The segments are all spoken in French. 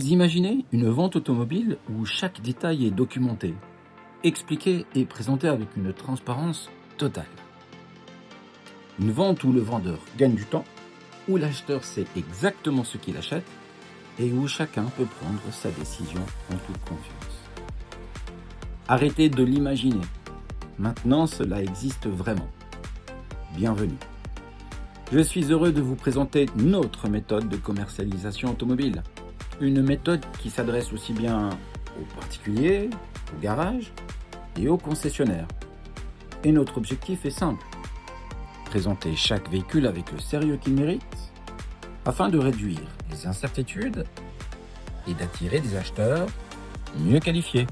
Vous imaginez une vente automobile où chaque détail est documenté, expliqué et présenté avec une transparence totale. Une vente où le vendeur gagne du temps, où l'acheteur sait exactement ce qu'il achète et où chacun peut prendre sa décision en toute confiance. Arrêtez de l'imaginer. Maintenant, cela existe vraiment. Bienvenue. Je suis heureux de vous présenter notre méthode de commercialisation automobile. Une méthode qui s'adresse aussi bien aux particuliers, aux garages et aux concessionnaires. Et notre objectif est simple. Présenter chaque véhicule avec le sérieux qu'il mérite afin de réduire les incertitudes et d'attirer des acheteurs mieux qualifiés.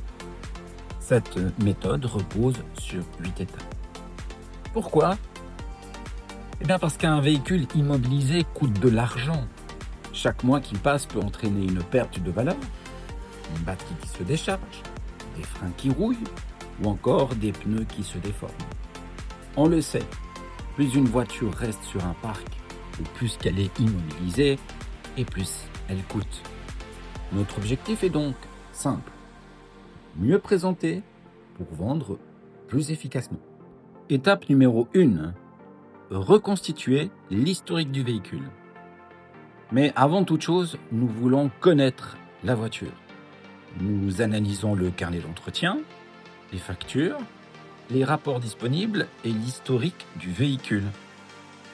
Cette méthode repose sur 8 étapes. Pourquoi ? Parce qu'un véhicule immobilisé coûte de l'argent. Chaque mois qui passe peut entraîner une perte de valeur, une batterie qui se décharge, des freins qui rouillent ou encore des pneus qui se déforment. On le sait, plus une voiture reste sur un parc ou plus qu'elle est immobilisée et plus elle coûte. Notre objectif est donc simple, mieux présenter pour vendre plus efficacement. Étape numéro 1, reconstituer l'historique du véhicule. Mais avant toute chose, nous voulons connaître la voiture. Nous analysons le carnet d'entretien, les factures, les rapports disponibles et l'historique du véhicule.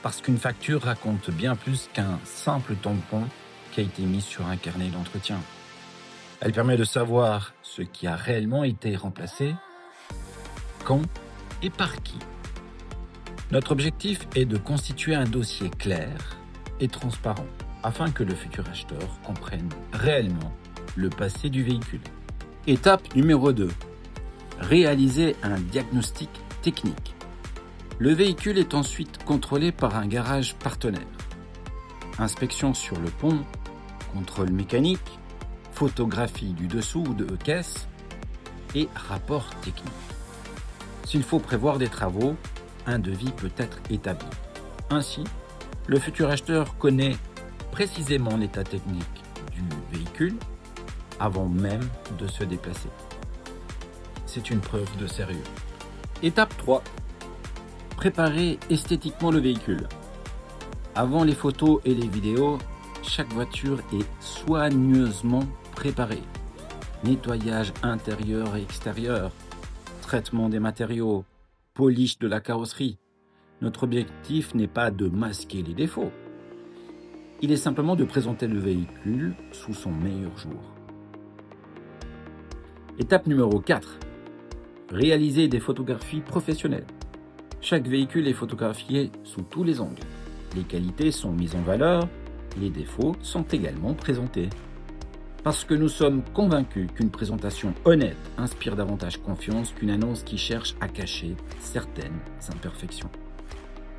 Parce qu'une facture raconte bien plus qu'un simple tampon qui a été mis sur un carnet d'entretien. Elle permet de savoir ce qui a réellement été remplacé, quand et par qui. Notre objectif est de constituer un dossier clair et transparent afin que le futur acheteur comprenne réellement le passé du véhicule. Étape numéro 2. Réaliser un diagnostic technique. Le véhicule est ensuite contrôlé par un garage partenaire. Inspection sur le pont, contrôle mécanique, photographie du dessous de caisse et rapport technique. S'il faut prévoir des travaux, un devis peut être établi. Ainsi, le futur acheteur connaît précisément l'état technique du véhicule avant même de se déplacer. C'est une preuve de sérieux. Étape 3. Préparer esthétiquement le véhicule. Avant les photos et les vidéos, chaque voiture est soigneusement préparée. Nettoyage intérieur et extérieur, traitement des matériaux, polish de la carrosserie. Notre objectif n'est pas de masquer les défauts. Il est simplement de présenter le véhicule sous son meilleur jour. Étape numéro 4. Réaliser des photographies professionnelles. Chaque véhicule est photographié sous tous les angles. Les qualités sont mises en valeur, les défauts sont également présentés. Parce que nous sommes convaincus qu'une présentation honnête inspire davantage confiance qu'une annonce qui cherche à cacher certaines imperfections.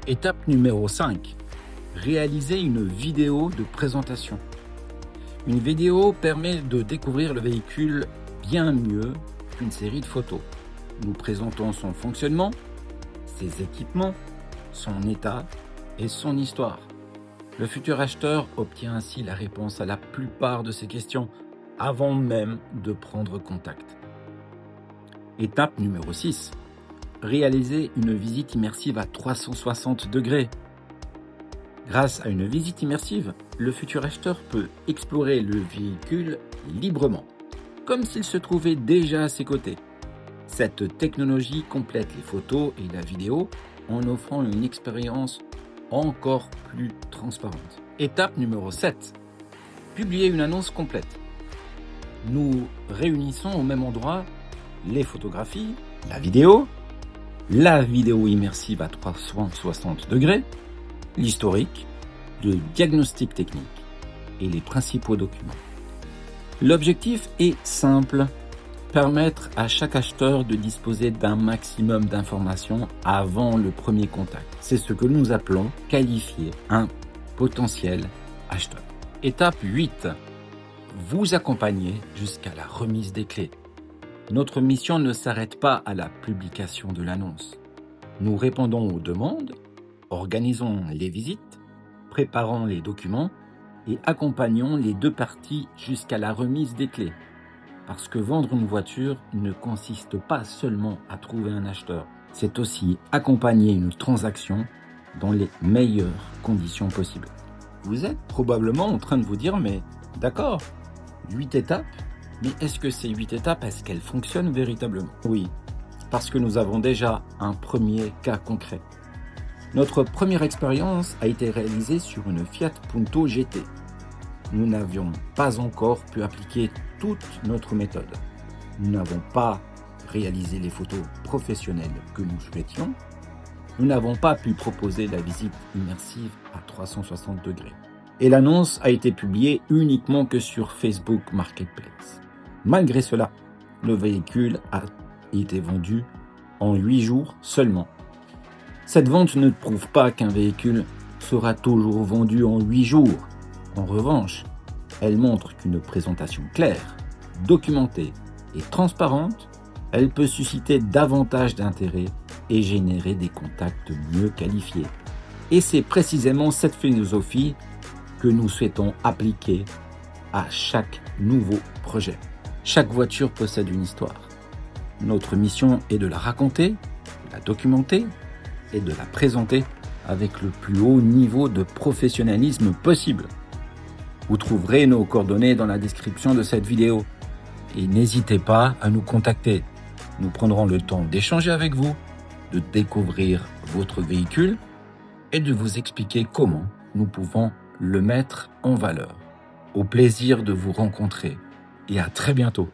Étape numéro 5. Réaliser une vidéo de présentation. Une vidéo permet de découvrir le véhicule bien mieux qu'une série de photos. Nous présentons son fonctionnement, ses équipements, son état et son histoire. Le futur acheteur obtient ainsi la réponse à la plupart de ses questions avant même de prendre contact. Étape numéro 6. Réaliser une visite immersive à 360 degrés. Grâce à une visite immersive, le futur acheteur peut explorer le véhicule librement, comme s'il se trouvait déjà à ses côtés. Cette technologie complète les photos et la vidéo en offrant une expérience encore plus transparente. Étape numéro 7. Publier une annonce complète. Nous réunissons au même endroit les photographies, la vidéo immersive à 360 degrés, l'historique, le diagnostic technique et les principaux documents. L'objectif est simple, permettre à chaque acheteur de disposer d'un maximum d'informations avant le premier contact. C'est ce que nous appelons qualifier un potentiel acheteur. Étape 8. Vous accompagner jusqu'à la remise des clés. Notre mission ne s'arrête pas à la publication de l'annonce. Nous répondons aux demandes, organisons les visites, préparons les documents et accompagnons les deux parties jusqu'à la remise des clés. Parce que vendre une voiture ne consiste pas seulement à trouver un acheteur, c'est aussi accompagner une transaction dans les meilleures conditions possibles. Vous êtes probablement en train de vous dire, mais d'accord, 8 étapes, mais est-ce que ces 8 étapes, est-ce qu'elles fonctionnent véritablement? Oui, parce que nous avons déjà un premier cas concret. Notre première expérience a été réalisée sur une Fiat Punto GT. Nous n'avions pas encore pu appliquer toute notre méthode. Nous n'avons pas réalisé les photos professionnelles que nous souhaitions. Nous n'avons pas pu proposer la visite immersive à 360 degrés. Et l'annonce a été publiée uniquement que sur Facebook Marketplace. Malgré cela, le véhicule a été vendu en 8 jours seulement. Cette vente ne prouve pas qu'un véhicule sera toujours vendu en 8 jours. En revanche, elle montre qu'une présentation claire, documentée et transparente, elle peut susciter davantage d'intérêt et générer des contacts mieux qualifiés. Et c'est précisément cette philosophie que nous souhaitons appliquer à chaque nouveau projet. Chaque voiture possède une histoire. Notre mission est de la raconter, de la documenter et de la présenter avec le plus haut niveau de professionnalisme possible. Vous trouverez nos coordonnées dans la description de cette vidéo. Et n'hésitez pas à nous contacter. Nous prendrons le temps d'échanger avec vous, de découvrir votre véhicule et de vous expliquer comment nous pouvons le mettre en valeur. Au plaisir de vous rencontrer et à très bientôt.